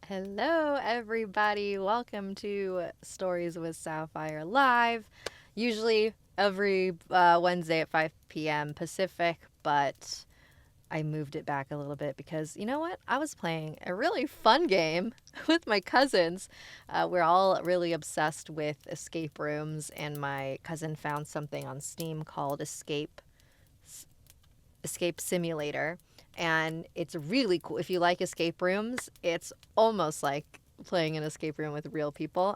Hello, everybody. Welcome to Stories with Sapphire Live. Usually every Wednesday at 5 p.m. Pacific, but I moved it back a little bit because you know what? I was playing a really fun game with my cousins. We're all really obsessed with escape rooms, and my cousin found something on Steam called Escape Simulator, and it's really cool. If you like escape rooms, it's almost like playing an escape room with real people.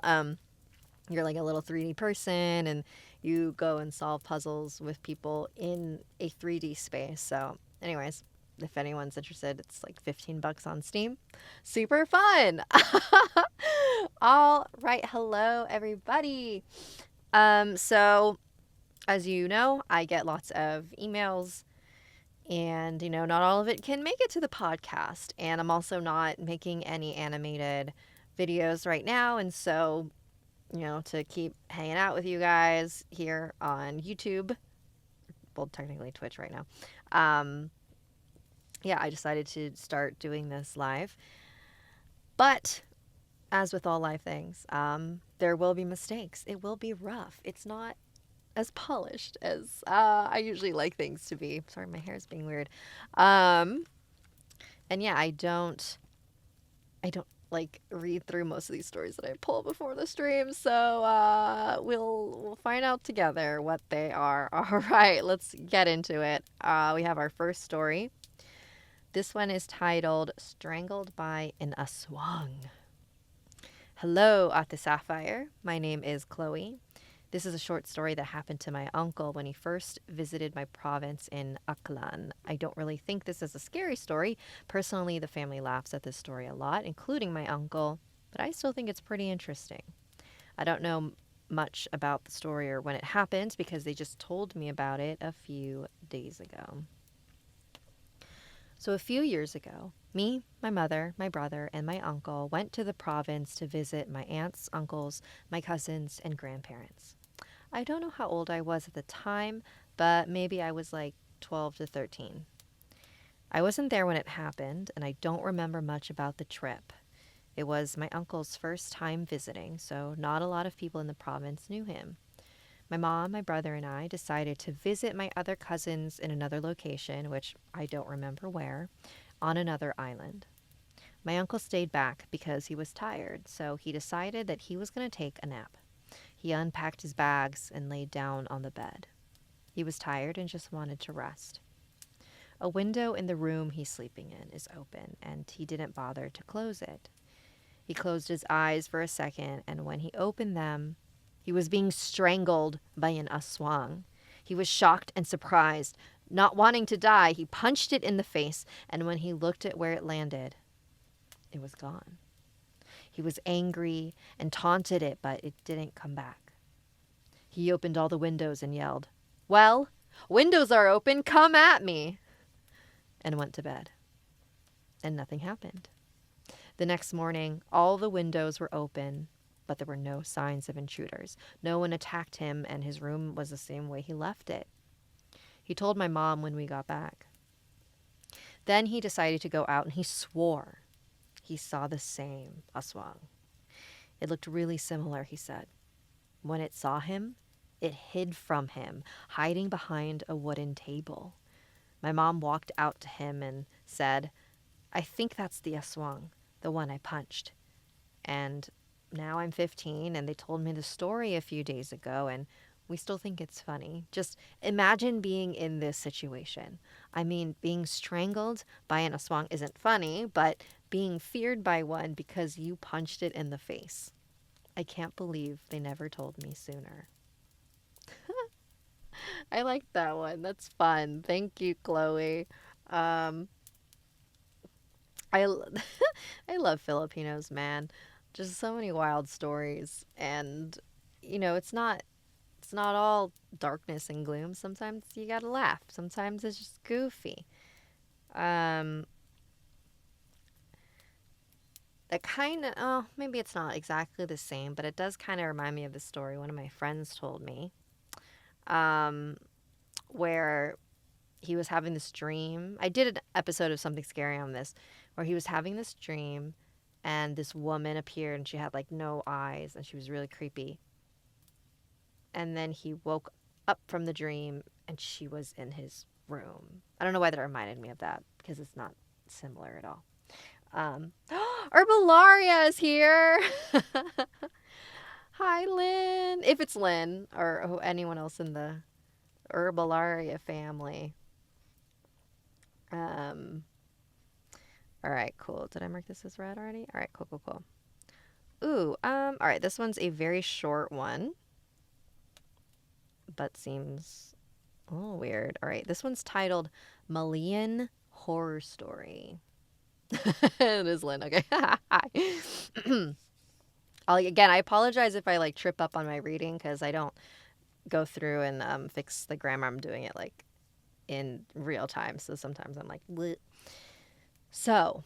You're like a little 3D person, and you go and solve puzzles with people in a 3D space. So, anyways, if anyone's interested, it's like $15 on Steam. Super fun. All right, hello everybody. So as you know, I get lots of emails and not all of it can make it to the podcast, and I'm also not making any animated videos right now, and so to keep hanging out with you guys here on YouTube, well, technically Twitch right now, yeah, I decided to start doing this live. But as with all live things, there will be mistakes. It will be rough. It's not as polished as I usually like things to be. Sorry, my hair is being weird. Um, and yeah, I don't like read through most of these stories that I pull before the stream. So we'll find out together what they are. All right, let's get into it. We have our first story. This one is titled "Strangled by an Aswang." Hello, Ate Sapphire. My name is Chloe. This is a short story that happened to my uncle when he first visited my province in Aklan. I don't really think this is a scary story. Personally, the family laughs at this story a lot, including my uncle, but I still think it's pretty interesting. I don't know much about the story or when it happened because they just told me about it a few days ago. So, a few years ago, me, my mother, my brother, and my uncle went to the province to visit my aunts, uncles, my cousins, and grandparents. I don't know how old I was at the time, but maybe I was like 12 to 13. I wasn't there when it happened, and I don't remember much about the trip. It was my uncle's first time visiting, so not a lot of people in the province knew him. My mom, my brother, and I decided to visit my other cousins in another location, which I don't remember where, on another island. My uncle stayed back because he was tired, so he decided that he was going to take a nap. He unpacked his bags and laid down on the bed. He was tired and just wanted to rest. A window in the room he's sleeping in is open, and he didn't bother to close it. He closed his eyes for a second, and when he opened them, he was being strangled by an aswang. He was shocked and surprised. Not wanting to die, he punched it in the face, and when he looked at where it landed, it was gone. He was angry and taunted it, but it didn't come back. He opened all the windows and yelled, "Well, windows are open, come at me!" and went to bed. And nothing happened. The next morning, all the windows were open, but there were no signs of intruders. No one attacked him, and his room was the same way he left it. He told my mom when we got back. Then he decided to go out, and he swore he saw the same aswang. It looked really similar, he said. When it saw him, it hid from him, hiding behind a wooden table. My mom walked out to him and said, "I think that's the aswang, the one I punched." And now I'm 15, and they told me the story a few days ago, and we still think it's funny. Just imagine being in this situation. I mean, being strangled by an aswang isn't funny, but being feared by one because you punched it in the face. I can't believe they never told me sooner. I like that one. That's fun. Thank you, Chloe. Um, I, I love Filipinos, man. Just so many wild stories, and it's not all darkness and gloom. Sometimes you gotta laugh. Sometimes it's just goofy. Um, that kind of, oh, maybe it's not exactly the same, but it does kind of remind me of the story one of my friends told me, um, where he was having this dream. I did an episode of Something Scary on this, where he was having this dream, and this woman appeared, and she had like no eyes, and she was really creepy. And then he woke up from the dream, and she was in his room. I don't know why that reminded me of that, because it's not similar at all. Herbalaria is here. Hi, Lynn. If it's Lynn or anyone else in the Herbalaria family. All right, cool. Did I mark this as red already? All right, cool. Ooh, all right, this one's a very short one, but seems a little weird. All right, this one's titled Malian Horror Story. It is Lynn. Okay. Hi. Again, I apologize if I like trip up on my reading because I don't go through and fix the grammar. I'm doing it like in real time, so sometimes I'm like, bleh. So,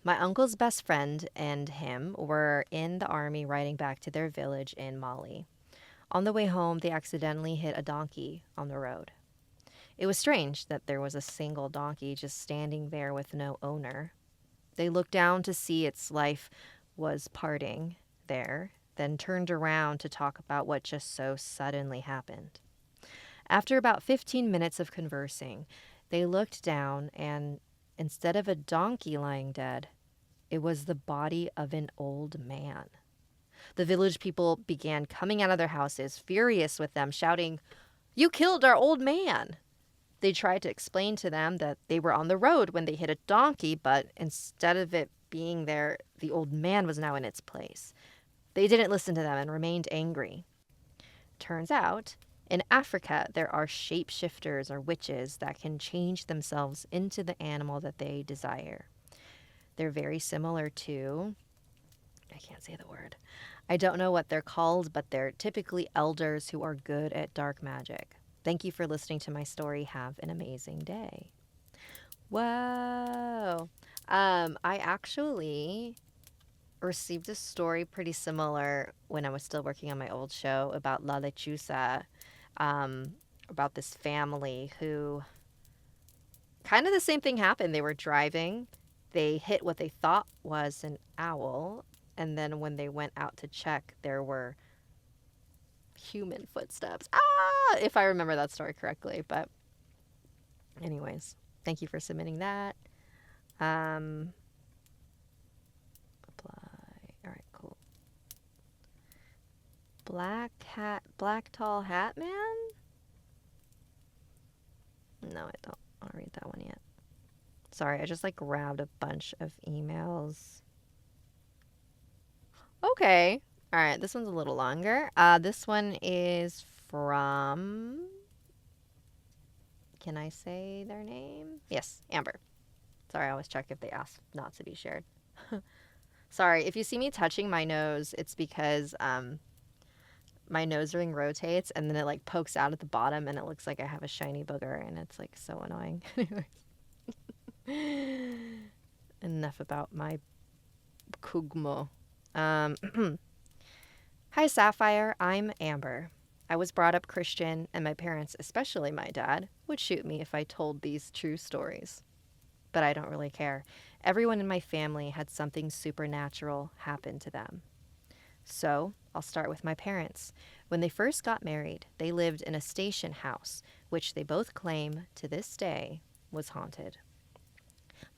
my uncle's best friend and him were in the army riding back to their village in Mali. On the way home, they accidentally hit a donkey on the road. It was strange that there was a single donkey just standing there with no owner. They looked down to see its life was parting there, then turned around to talk about what just so suddenly happened. After about 15 minutes of conversing, they looked down and, instead of a donkey lying dead, it was the body of an old man. The village people began coming out of their houses, furious with them, shouting, "You killed our old man!" They tried to explain to them that they were on the road when they hit a donkey, but instead of it being there, the old man was now in its place. They didn't listen to them and remained angry. Turns out, in Africa, there are shapeshifters or witches that can change themselves into the animal that they desire. They're very similar to, I can't say the word. I don't know what they're called, but they're typically elders who are good at dark magic. Thank you for listening to my story. Have an amazing day. Whoa. I actually received a story pretty similar when I was still working on my old show about La Lechuza, about this family who kind of the same thing happened. They were driving, they hit what they thought was an owl, and then when they went out to check, there were human footsteps. If I remember that story correctly. But anyways, thank you for submitting that. Apply. All right, cool. Black tall hat man? No, I don't want to read that one yet. Sorry, I just like grabbed a bunch of emails. Okay. All right, this one's a little longer. This one is from, can I say their name? Yes, Amber. Sorry, I always check if they ask not to be shared. Sorry, if you see me touching my nose, it's because my nose ring rotates and then it like pokes out at the bottom and it looks like I have a shiny booger and it's like so annoying. Enough about my kugmo. Hi, Sapphire. I'm Amber. I was brought up Christian, and my parents, especially my dad, would shoot me if I told these true stories. But I don't really care. Everyone in my family had something supernatural happen to them. So, I'll start with my parents. When they first got married, they lived in a station house, which they both claim, to this day, was haunted.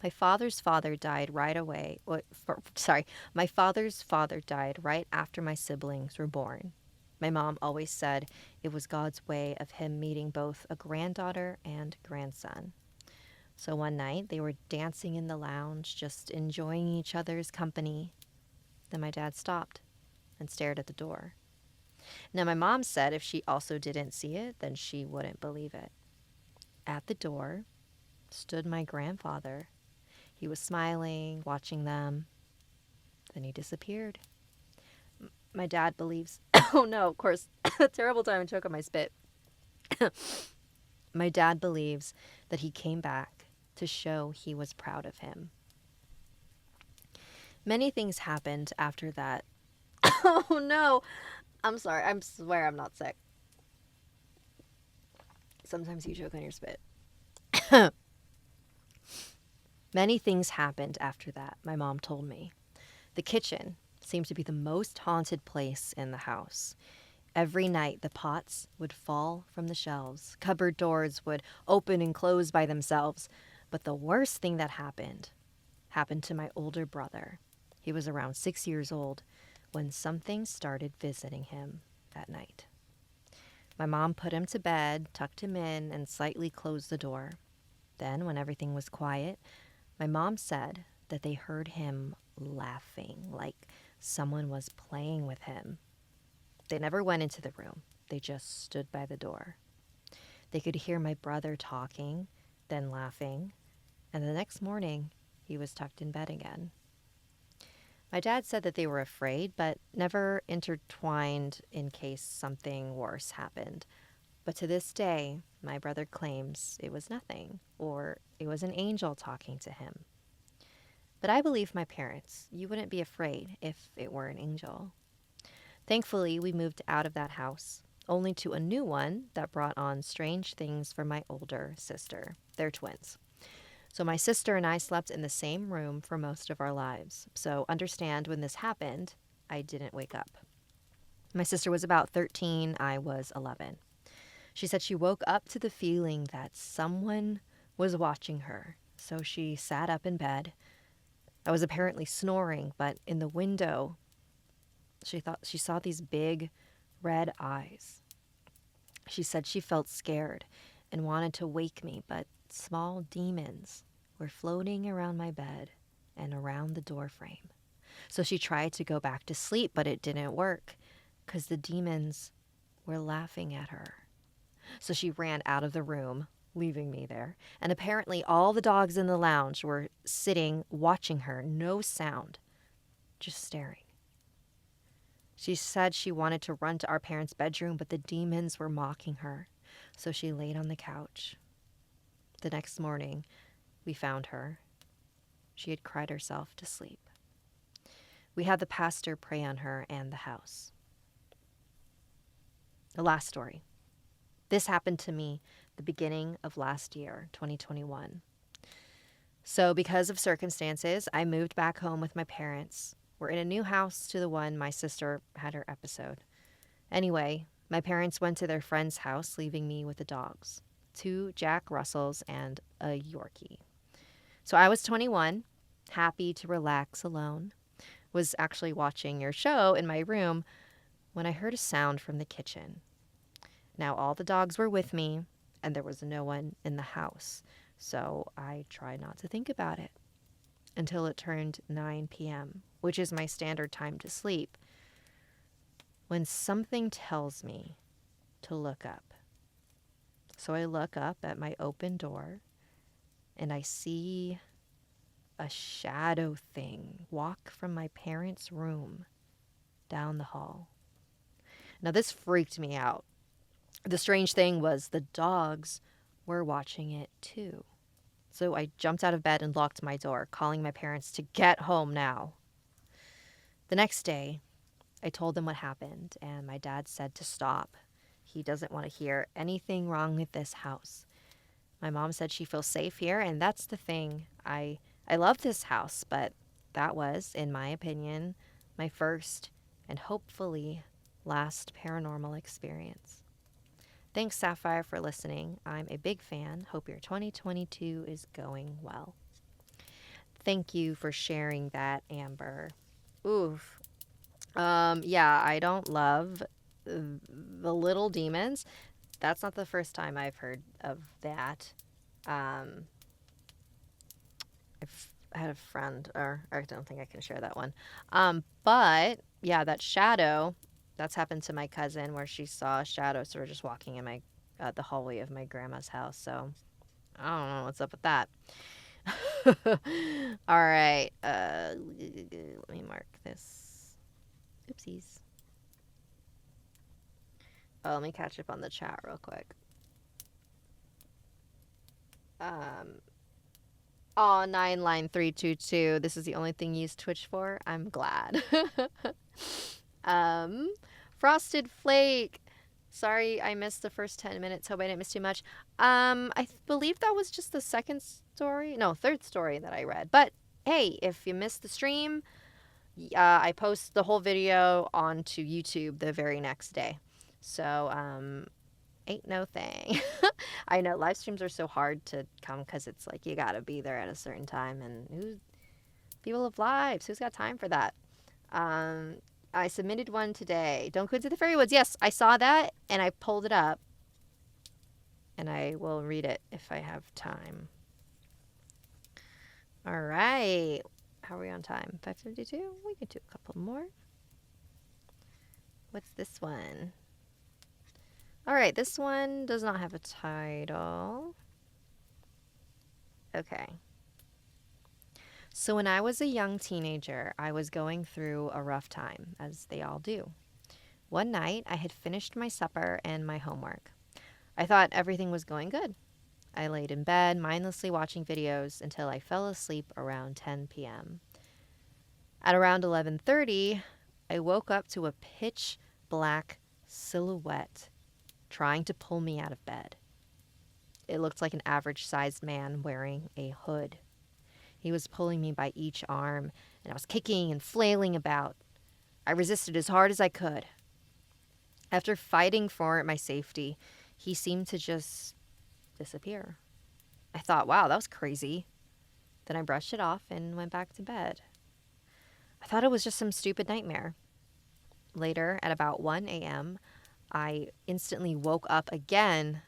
My father's father died right away. My father's father died right after my siblings were born. My mom always said it was God's way of him meeting both a granddaughter and grandson. So one night, they were dancing in the lounge, just enjoying each other's company. Then my dad stopped and stared at the door. Now, my mom said if she also didn't see it, then she wouldn't believe it. At the door stood my grandfather. He was smiling, watching them. Then he disappeared. My dad believes... Oh no, of course. A terrible time to choke on my spit. My dad believes that he came back to show he was proud of him. Many things happened after that. Oh no! I'm sorry. I swear I'm not sick. Sometimes you choke on your spit. Many things happened after that, my mom told me. The The kitchen seemed to be the most haunted place in the house. Every night, the pots would fall from the shelves. Cupboard doors would open and close by themselves. But the worst thing that happened to my older brother. He was around 6 years old when something started visiting him at night. My mom put him to bed, tucked him in, and slightly closed the door. Then, when everything was quiet, my mom said that they heard him laughing, like someone was playing with him. They never went into the room. They just stood by the door. They could hear my brother talking, then laughing, and the next morning, he was tucked in bed again. My dad said that they were afraid, but never intertwined in case something worse happened. But to this day, my brother claims it was nothing, or it was an angel talking to him. But I believe my parents. You wouldn't be afraid if it were an angel. Thankfully, we moved out of that house, only to a new one that brought on strange things for my older sister. They're twins. So my sister and I slept in the same room for most of our lives. So understand, when this happened, I didn't wake up. My sister was about 13, I was 11. She said she woke up to the feeling that someone was watching her. So she sat up in bed. I was apparently snoring, but in the window, she thought she saw these big red eyes. She said she felt scared and wanted to wake me, but small demons were floating around my bed and around the door frame. So she tried to go back to sleep, but it didn't work because the demons were laughing at her. So she ran out of the room, leaving me there. And apparently all the dogs in the lounge were sitting, watching her, no sound, just staring. She said she wanted to run to our parents' bedroom, but the demons were mocking her. So she laid on the couch. The next morning, we found her. She had cried herself to sleep. We had the pastor pray on her and the house. The last story. This happened to me the beginning of last year, 2021. So because of circumstances, I moved back home with my parents. We're in a new house to the one my sister had her episode. Anyway, my parents went to their friend's house, leaving me with the dogs. 2 Jack Russells and a Yorkie. So I was 21, happy to relax alone. Was actually watching your show in my room when I heard a sound from the kitchen. Now all the dogs were with me and there was no one in the house. So I tried not to think about it until it turned 9 p.m., which is my standard time to sleep, when something tells me to look up. So I look up at my open door and I see a shadow thing walk from my parents' room down the hall. Now this freaked me out. The strange thing was the dogs were watching it too. So I jumped out of bed and locked my door, calling my parents to get home now. The next day, I told them what happened, and my dad said to stop. He doesn't want to hear anything wrong with this house. My mom said she feels safe here, and that's the thing. I love this house, but that was, in my opinion, my first and hopefully last paranormal experience. Thanks, Sapphire, for listening. I'm a big fan. Hope your 2022 is going well. Thank you for sharing that, Amber. Oof. Yeah, I don't love the little demons. That's not the first time I've heard of that. I've had a friend, or I don't think I can share that one. But yeah, that shadow, that's happened to my cousin, where she saw a shadow sort of just walking in the hallway of my grandma's house. So I don't know what's up with that. All right. Let me mark this. Oopsies. Oh, let me catch up on the chat real quick. Oh, 9line322. This is the only thing you use Twitch for? I'm glad. Frosted Flake. Sorry I missed the first 10 minutes. Hope I didn't miss too much. I believe that was just the third story that I read. But hey, if you missed the stream, I post the whole video onto YouTube the very next day. So, ain't no thing. I know live streams are so hard to come because it's like you gotta be there at a certain time, and people have lives. Who's got time for that? Um, I submitted one today. Don't go to the fairy woods. Yes, I saw that and I pulled it up, and I will read it if I have time. All right. How are we on time? 5:52? We can do a couple more. What's this one? All right, this one does not have a title. Okay. So when I was a young teenager, I was going through a rough time, as they all do. One night, I had finished my supper and my homework. I thought everything was going good. I laid in bed, mindlessly watching videos until I fell asleep around 10 p.m. At around 11:30, I woke up to a pitch black silhouette trying to pull me out of bed. It looked like an average-sized man wearing a hood. He was pulling me by each arm, and I was kicking and flailing about. I resisted as hard as I could. After fighting for my safety, he seemed to just disappear. I thought, wow, that was crazy. Then I brushed it off and went back to bed. I thought it was just some stupid nightmare. Later, at about 1 a.m., I instantly woke up again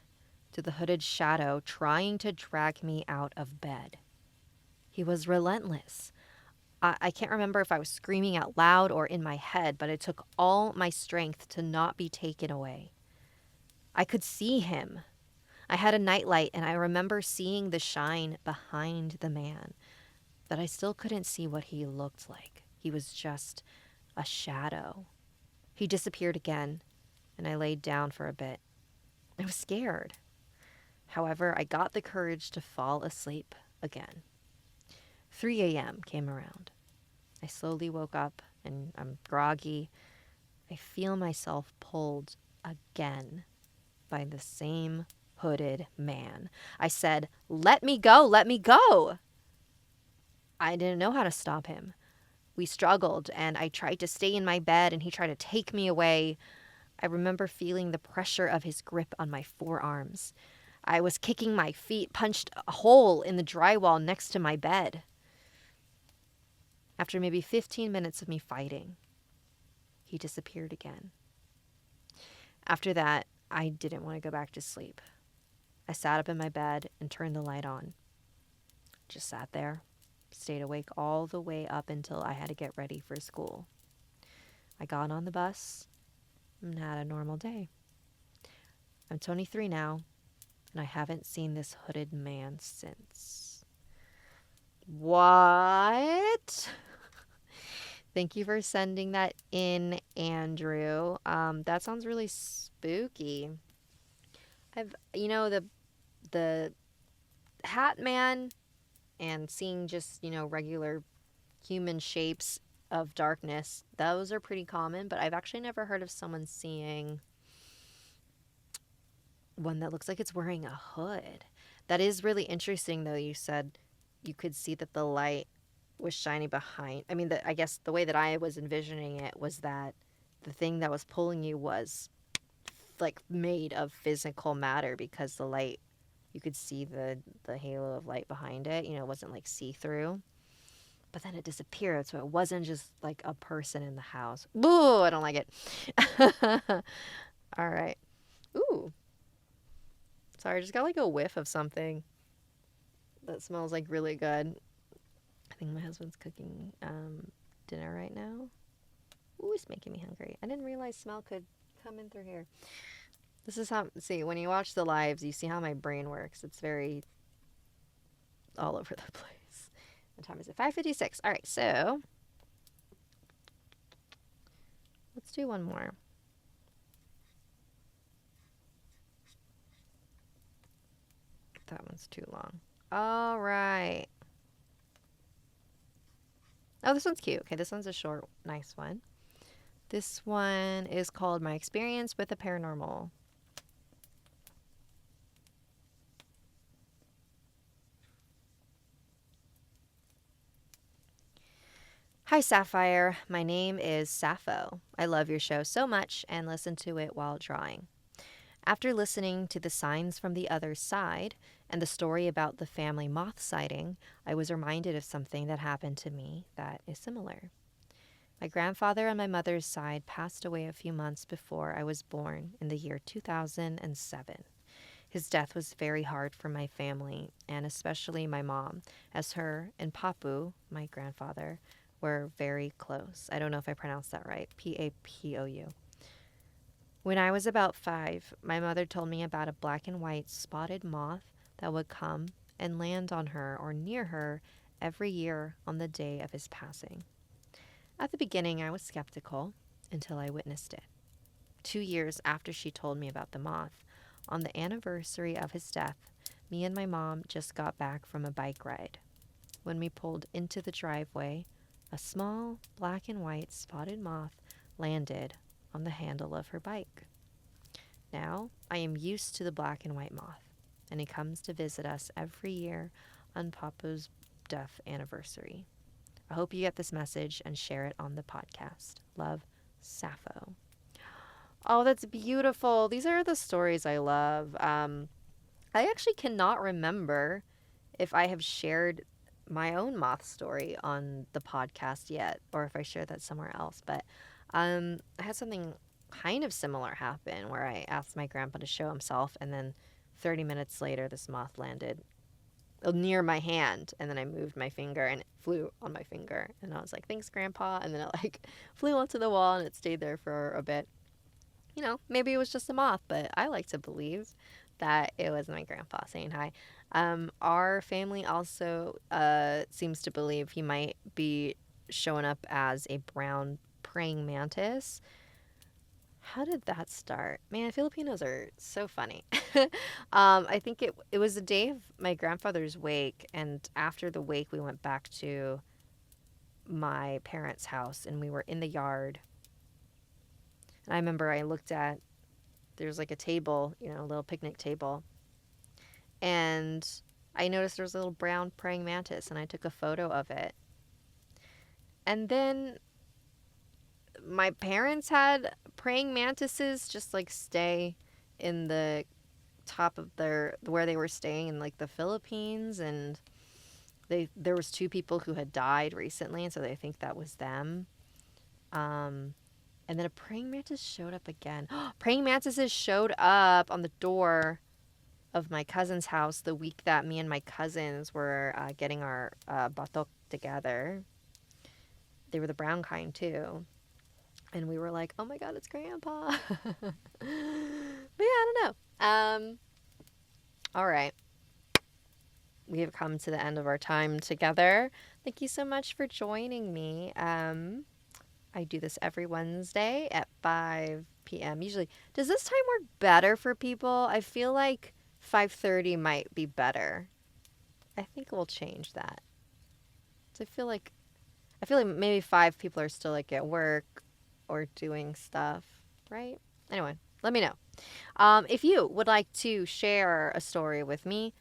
to the hooded shadow trying to drag me out of bed. He was relentless. I can't remember if I was screaming out loud or in my head, but it took all my strength to not be taken away. I could see him. I had a nightlight, and I remember seeing the shine behind the man, but I still couldn't see what he looked like. He was just a shadow. He disappeared again, and I laid down for a bit. I was scared. However, I got the courage to fall asleep again. 3 a.m. came around. I slowly woke up, and I'm groggy. I feel myself pulled again by the same hooded man. I said, "Let me go, let me go." I didn't know how to stop him. We struggled, and I tried to stay in my bed, and he tried to take me away. I remember feeling the pressure of his grip on my forearms. I was kicking my feet, punched a hole in the drywall next to my bed. After maybe 15 minutes of me fighting, he disappeared again. After that, I didn't want to go back to sleep. I sat up in my bed and turned the light on. Just sat there, stayed awake all the way up until I had to get ready for school. I got on the bus and had a normal day. I'm 23 now, and I haven't seen this hooded man since. What? Thank you for sending that in, Andrew. That sounds really spooky. The Hat Man and seeing just, regular human shapes of darkness, those are pretty common, but I've actually never heard of someone seeing one that looks like it's wearing a hood. That is really interesting, though. You said you could see that the light was shining behind. I mean, I guess the way that I was envisioning it was that the thing that was pulling you was like made of physical matter, because the light, you could see the halo of light behind it. It wasn't like see-through. But then it disappeared, so it wasn't just like a person in the house. Boo! I don't like it. All right. Ooh. Sorry, I just got like a whiff of something that smells like really good. I think my husband's cooking dinner right now. Ooh, it's making me hungry. I didn't realize smell could come in through here. This is how, see, when you watch the lives, you see how my brain works. It's very all over the place. What time is it? 5:56. All right, so let's do one more. That one's too long. All right. Oh, this one's cute. Okay, this one's a short, nice one. This one is called My Experience with the Paranormal. Hi, Sapphire. My name is Sappho. I love your show so much and listen to it while drawing. After listening to the signs from the other side and the story about the family moth sighting, I was reminded of something that happened to me that is similar. My grandfather on my mother's side passed away a few months before I was born in the year 2007. His death was very hard for my family, and especially my mom, as her and Papu, my grandfather, were very close. I don't know if I pronounced that right. Papou. When I was about 5, my mother told me about a black and white spotted moth that would come and land on her or near her every year on the day of his passing. At the beginning, I was skeptical until I witnessed it. 2 years after she told me about the moth, on the anniversary of his death, me and my mom just got back from a bike ride. When we pulled into the driveway, a small black and white spotted moth landed on the handle of her bike. Now, I am used to the black and white moth, and he comes to visit us every year on Papa's death anniversary. I hope you get this message and share it on the podcast. Love, Sappho. Oh, that's beautiful. These are the stories I love. I actually cannot remember if I have shared my own moth story on the podcast yet, or if I shared that somewhere else. But I had something kind of similar happen where I asked my grandpa to show himself, and then 30 minutes later, this moth landed near my hand, and then I moved my finger and it flew on my finger, and I was like, thanks, grandpa. And then it flew onto the wall and it stayed there for a bit. Maybe it was just a moth, but I like to believe that it was my grandpa saying hi. Our family also seems to believe he might be showing up as a brown praying mantis. How did that start? Man, Filipinos are so funny. I think it was the day of my grandfather's wake, and after the wake, we went back to my parents' house, and we were in the yard. And I remember I looked at, there's like a table, a little picnic table, and I noticed there was a little brown praying mantis, and I took a photo of it. And then my parents had praying mantises just stay in the top of where they were staying in the Philippines, and there was 2 people who had died recently, and so they think that was them. And then a praying mantis showed up again. Praying mantises showed up on the door of my cousin's house the week that me and my cousins were getting our batok together. They were the brown kind too. And we were like, oh my God, it's grandpa. But yeah, I don't know. All right. We have come to the end of our time together. Thank you so much for joining me. I do this every Wednesday at 5 p.m. Usually. Does this time work better for people? I feel like 5:30 might be better. I think we'll change that. So I feel like maybe 5 people are still at work or doing stuff, right? Anyway, let me know. If you would like to share a story with me,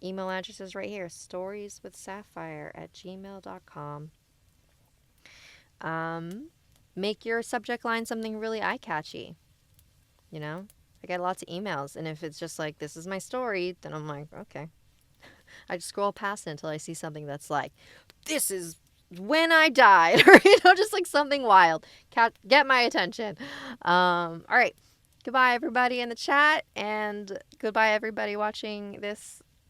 email address is right here, storieswithsapphire@gmail.com. Make your subject line something really eye-catchy. I get lots of emails, and if it's just this is my story, then I'm like, okay. I just scroll past it until I see something that's this is when I died, or just something wild. Get my attention. All right. Goodbye, everybody in the chat, and goodbye, everybody watching this